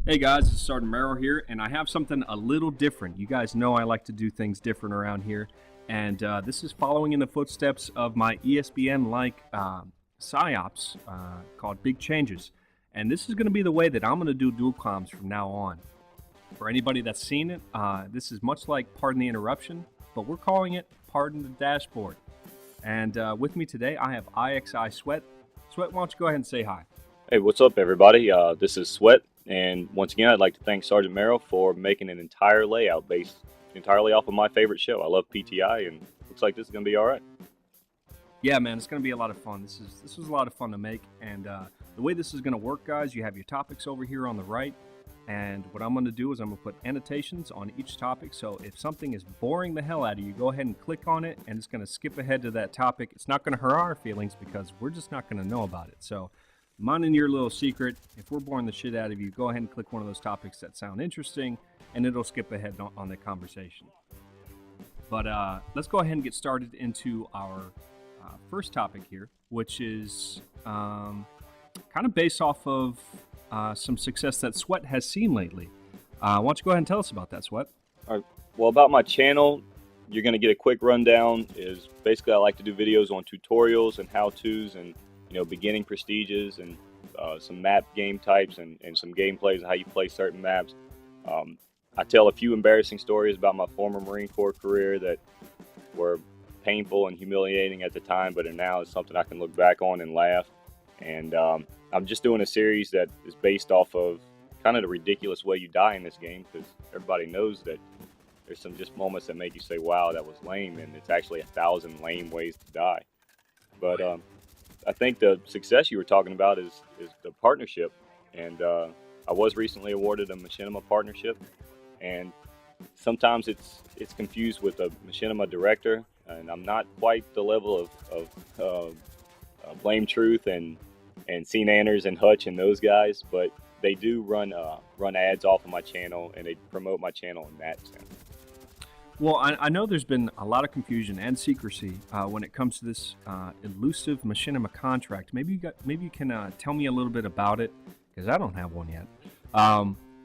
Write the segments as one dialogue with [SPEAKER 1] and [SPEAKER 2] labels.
[SPEAKER 1] Hey guys, it's SergeantMerrell here, and I have something a little different. You guys know I like to do things different around here, and this is following in the footsteps of my ESPN-like PsyOps called Big Changes. And this is going to be the way that I'm going to do dual comms from now on. For anybody that's seen it, this is much like Pardon the Interruption, but we're calling it Pardon the Dashboard. And with me today, I have IXI Sweat. Sweat, why don't you go ahead and say hi?
[SPEAKER 2] Hey, what's up, everybody? This is Sweat, and once again, I'd like to thank SergeantMerrell for making an entire layout based entirely off of my favorite show. I love PTI, and looks like this is going to be all right.
[SPEAKER 1] Yeah, man, it's going to be a lot of fun. This was a lot of fun to make, and the way this is going to work, guys, you have your topics over here on the right, and what I'm going to do is I'm going to put annotations on each topic, so if something is boring the hell out of you, go ahead and click on it, and it's going to skip ahead to that topic. It's not going to hurt our feelings because we're just not going to know about it. So minding your little secret, if we're boring the shit out of you, go ahead and click one of those topics that sound interesting, and it'll skip ahead on the conversation. But let's go ahead and get started into our first topic here, which is kind of based off of some success that Sweat has seen lately. Why don't you go ahead and tell us about that, Sweat?
[SPEAKER 2] All right. Well, about my channel, you're going to get a quick rundown. Is basically I like to do videos on tutorials and how-tos and beginning prestiges and some map game types and some gameplays of how you play certain maps. I tell a few embarrassing stories about my former Marine Corps career that were painful and humiliating at the time, but now it's something I can look back on and laugh. And I'm just doing a series that is based off of kind of the ridiculous way you die in this game, because everybody knows that there's some just moments that make you say, wow, that was lame, and it's actually 1,000 lame ways to die. But I think the success you were talking about is the partnership, and I was recently awarded a Machinima partnership, and sometimes it's confused with a Machinima director, and I'm not quite the level of Blame Truth and Scene Anners and Hutch and those guys, but they do run ads off of my channel, and they promote my channel in that sense.
[SPEAKER 1] Well, I know there's been a lot of confusion and secrecy when it comes to this elusive Machinima contract. Maybe you can tell me a little bit about it, because I don't have one yet.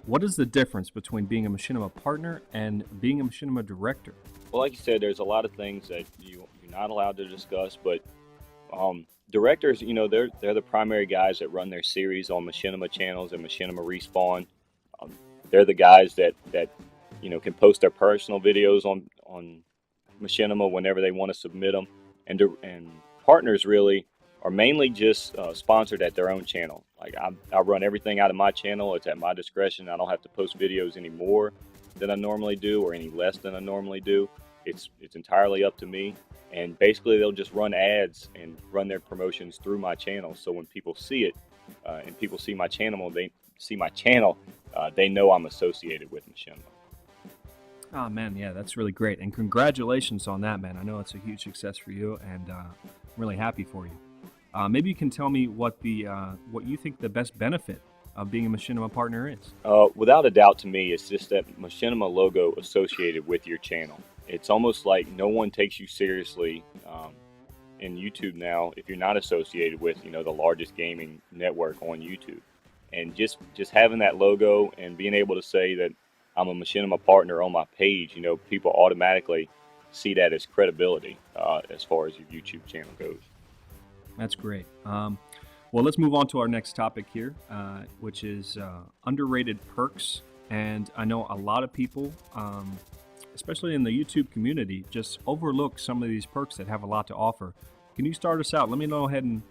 [SPEAKER 1] What is the difference between being a Machinima partner and being a Machinima director?
[SPEAKER 2] Well, like you said, there's a lot of things that you're not allowed to discuss, but directors, they're the primary guys that run their series on Machinima channels and Machinima Respawn. They're the guys that can post their personal videos on Machinima whenever they want to submit them. And partners really are mainly just sponsored at their own channel. Like I run everything out of my channel. It's at my discretion. I don't have to post videos any more than I normally do or any less than I normally do. It's entirely up to me. And basically they'll just run ads and run their promotions through my channel. So when people see it and people see my channel, they know I'm associated with Machinima.
[SPEAKER 1] Oh, man, yeah, that's really great. And congratulations on that, man. I know it's a huge success for you, and I'm really happy for you. Maybe you can tell me what you think the best benefit of being a Machinima partner is.
[SPEAKER 2] Without a doubt, to me, it's just that Machinima logo associated with your channel. It's almost like no one takes you seriously in YouTube now if you're not associated with the largest gaming network on YouTube. And just having that logo and being able to say that I'm a Machinima partner on my page, people automatically see that as credibility as far as your YouTube channel goes.
[SPEAKER 1] That's great. Well, let's move on to our next topic here, which is underrated perks. And I know a lot of people, especially in the YouTube community, just overlook some of these perks that have a lot to offer. Can you start us out? Let me go ahead and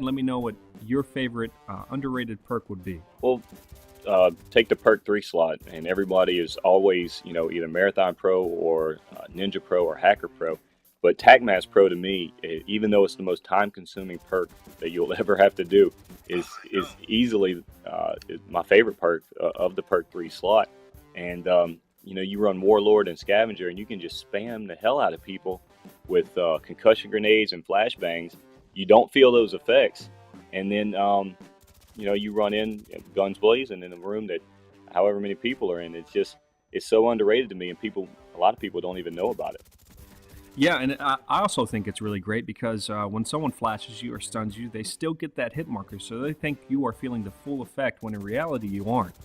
[SPEAKER 1] let me know what your favorite underrated perk would be.
[SPEAKER 2] Well, take the PERK 3 slot, and everybody is always, either Marathon Pro or Ninja Pro or Hacker Pro. But TACMAS Pro, to me, even though it's the most time-consuming perk that you'll ever have to do, is easily my favorite perk of the PERK 3 slot. And you run Warlord and Scavenger, and you can just spam the hell out of people with concussion grenades and flashbangs. You don't feel those effects, and then you run in guns blazing in a room that however many people are in. It's so underrated to me, and a lot of people don't even know about it.
[SPEAKER 1] Yeah, and I also think it's really great because when someone flashes you or stuns you, they still get that hit marker, so they think you are feeling the full effect when in reality you aren't.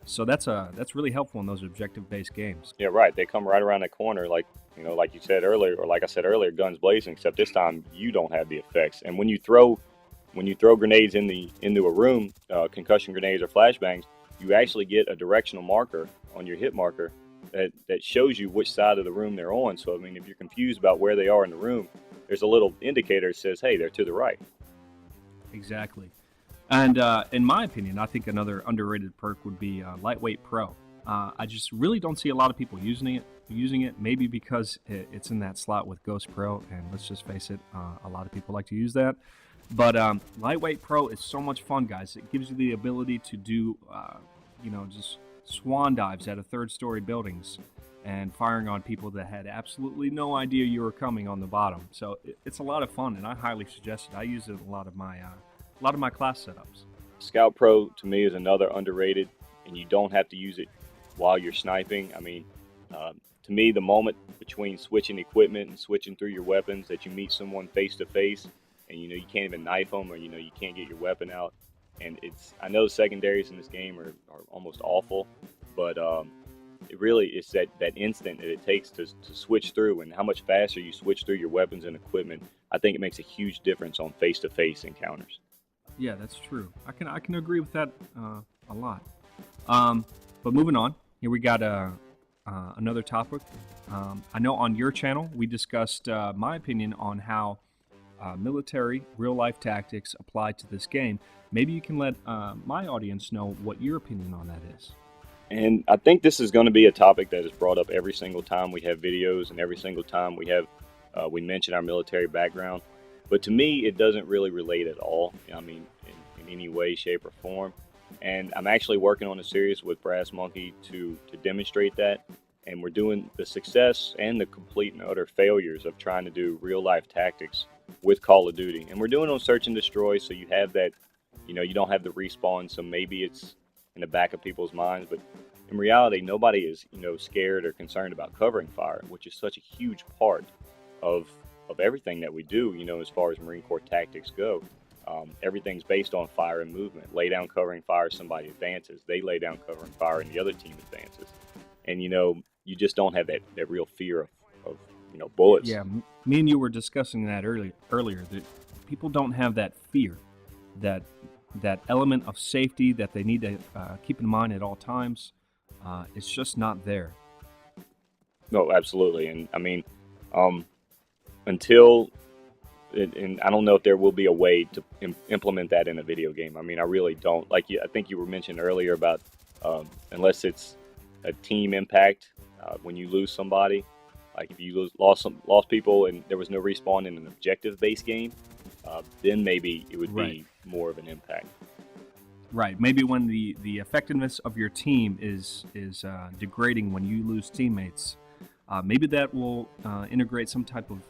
[SPEAKER 1] So that's really helpful in those objective-based games.
[SPEAKER 2] Yeah, right. They come right around the corner, like like you said earlier, or like I said earlier, guns blazing. Except this time you don't have the effects. And when you throw grenades into a room, concussion grenades or flashbangs, you actually get a directional marker on your hit marker that shows you which side of the room they're on. So I mean, if you're confused about where they are in the room, there's a little indicator that says, "Hey, they're to the right."
[SPEAKER 1] Exactly. And in my opinion, I think another underrated perk would be Lightweight Pro. I just really don't see a lot of people using it. Maybe because it's in that slot with Ghost Pro, and let's just face it, a lot of people like to use that. But Lightweight Pro is so much fun, guys. It gives you the ability to do, just swan dives out of third-story buildings and firing on people that had absolutely no idea you were coming on the bottom. So it's a lot of fun, and I highly suggest it. I use it in a lot of my class setups.
[SPEAKER 2] Scout Pro to me is another underrated, and you don't have to use it while you're sniping. I mean, to me, the moment between switching equipment and switching through your weapons, that you meet someone face to face, and you can't even knife them, or you can't get your weapon out. And I know secondaries in this game are almost awful, but it's that instant that it takes to switch through, and how much faster you switch through your weapons and equipment. I think it makes a huge difference on face-to-face encounters.
[SPEAKER 1] Yeah, that's true. I can agree with that a lot. But moving on, here we got another topic. I know on your channel we discussed my opinion on how military real-life tactics apply to this game. Maybe you can let my audience know what your opinion on that is.
[SPEAKER 2] And I think this is going to be a topic that is brought up every single time we have videos, and every single time we mention our military background. But to me, it doesn't really relate at all. I mean, in any way, shape, or form. And I'm actually working on a series with Brass Monkey to demonstrate that. And we're doing the success and the complete and utter failures of trying to do real life tactics with Call of Duty. And we're doing it on Search and Destroy, so you have that, you don't have the respawn, so maybe it's in the back of people's minds. But in reality, nobody is, scared or concerned about covering fire, which is such a huge part of everything that we do, as far as Marine Corps tactics go. Everything's based on fire and movement. Lay down covering fire, somebody advances. They lay down covering fire, and the other team advances. And, you just don't have that real fear of bullets.
[SPEAKER 1] Yeah, me and you were discussing that earlier, that people don't have that fear, that element of safety that they need to keep in mind at all times. It's just not there.
[SPEAKER 2] No, absolutely. And I mean, until, and I don't know if there will be a way to implement that in a video game. I mean, I really don't. Like, I think you were mentioning earlier about unless it's a team impact, when you lose somebody, like if you lost people and there was no respawn in an objective-based game, then maybe it would be more of an impact.
[SPEAKER 1] Right. Maybe when the effectiveness of your team is degrading when you lose teammates. Maybe that will integrate some type of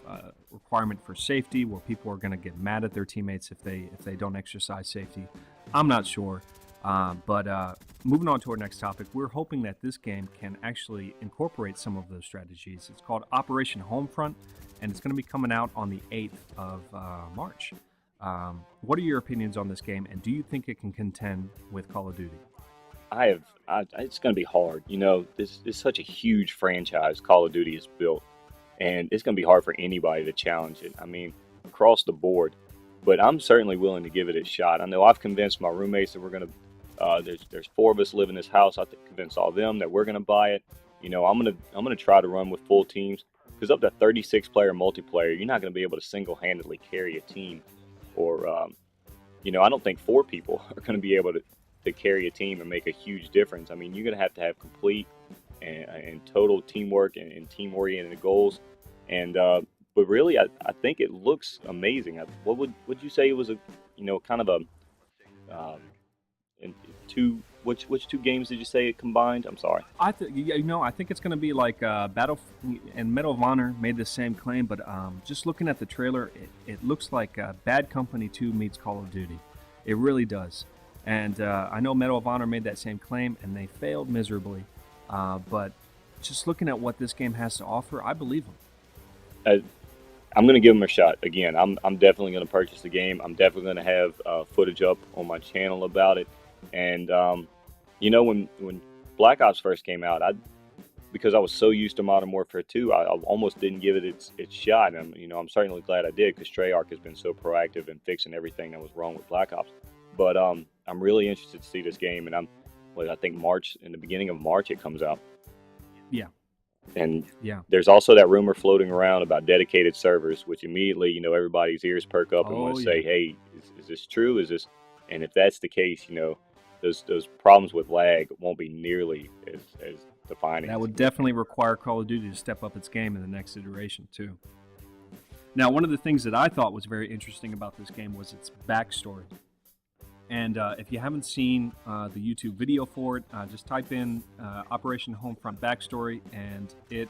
[SPEAKER 1] requirement for safety, where people are going to get mad at their teammates if they don't exercise safety. I'm not sure. But moving on to our next topic, we're hoping that this game can actually incorporate some of those strategies. It's called Operation Homefront, and it's going to be coming out on the 8th of March. What are your opinions on this game, and do you think it can contend with Call of Duty?
[SPEAKER 2] It's going to be hard. This is such a huge franchise Call of Duty has built, and it's going to be hard for anybody to challenge it. I mean, across the board. But I'm certainly willing to give it a shot. I know I've convinced my roommates that we're going to, there's 4 of us live in this house. I convinced all of them that we're going to buy it. I'm going to try to run with full teams, because up to 36 player multiplayer, you're not going to be able to single-handedly carry a team. Or, I don't think 4 people are going to be able to carry a team and make a huge difference. I mean, you're going to have complete and total teamwork and team-oriented goals. And but really, I think it looks amazing. What would you say it was a kind of a which 2 games did you say it combined? I'm sorry.
[SPEAKER 1] I think it's going to be like Battle and Medal of Honor made the same claim, but just looking at the trailer, it looks like Bad Company 2 meets Call of Duty. It really does. And I know Medal of Honor made that same claim, and they failed miserably. But just looking at what this game has to offer, I believe them.
[SPEAKER 2] I'm going to give them a shot. Again, I'm definitely going to purchase the game. I'm definitely going to have footage up on my channel about it. And You know, when Black Ops first came out, because I was so used to Modern Warfare 2, I almost didn't give it its shot. And I'm certainly glad I did, because Treyarch has been so proactive in fixing everything that was wrong with Black Ops. But I'm really interested to see this game, and I think in the beginning of March it comes out.
[SPEAKER 1] Yeah.
[SPEAKER 2] And
[SPEAKER 1] yeah,
[SPEAKER 2] there's also that rumor floating around about dedicated servers, which immediately, everybody's ears perk up and want to say, hey, is this true? Is this? And if that's the case, those problems with lag won't be nearly as defining.
[SPEAKER 1] That would definitely require Call of Duty to step up its game in the next iteration too. Now, one of the things that I thought was very interesting about this game was its backstory. And if you haven't seen the YouTube video for it, just type in Operation Homefront backstory, and it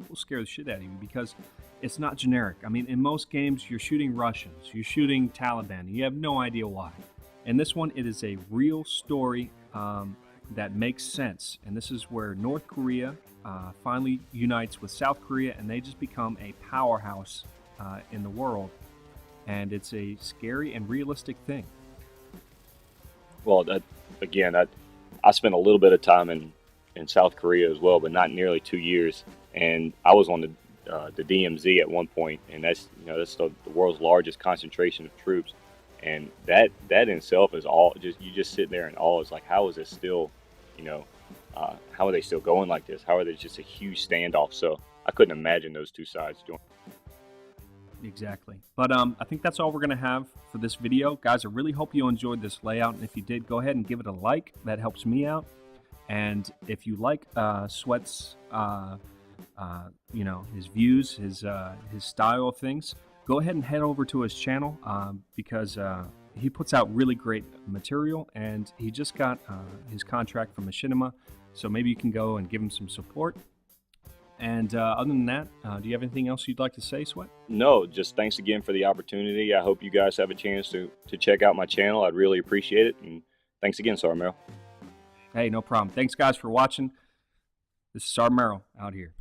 [SPEAKER 1] will scare the shit out of you, because it's not generic. I mean, in most games, you're shooting Russians, you're shooting Taliban, you have no idea why. In this one, it is a real story that makes sense. And this is where North Korea finally unites with South Korea, and they just become a powerhouse in the world. And it's a scary and realistic thing.
[SPEAKER 2] Well, I spent a little bit of time in South Korea as well, but not nearly 2 years. And I was on the DMZ at one point, and that's the world's largest concentration of troops. And that in itself is you just sit there in awe. It's like, how is this still, how are they still going like this? How are they just a huge standoff? So I couldn't imagine those two sides doing.
[SPEAKER 1] Exactly. But I think that's all we're going to have for this video. Guys, I really hope you enjoyed this layout. And if you did, go ahead and give it a like. That helps me out. And if you like Sweat's, his views, his style of things, go ahead and head over to his channel because he puts out really great material. And he just got his contract from Machinima. So maybe you can go and give him some support. And other than that, do you have anything else you'd like to say, Sweat?
[SPEAKER 2] No, just thanks again for the opportunity. I hope you guys have a chance to check out my channel. I'd really appreciate it. And thanks again, SergeantMerrell.
[SPEAKER 1] Hey, no problem. Thanks, guys, for watching. This is SergeantMerrell out here.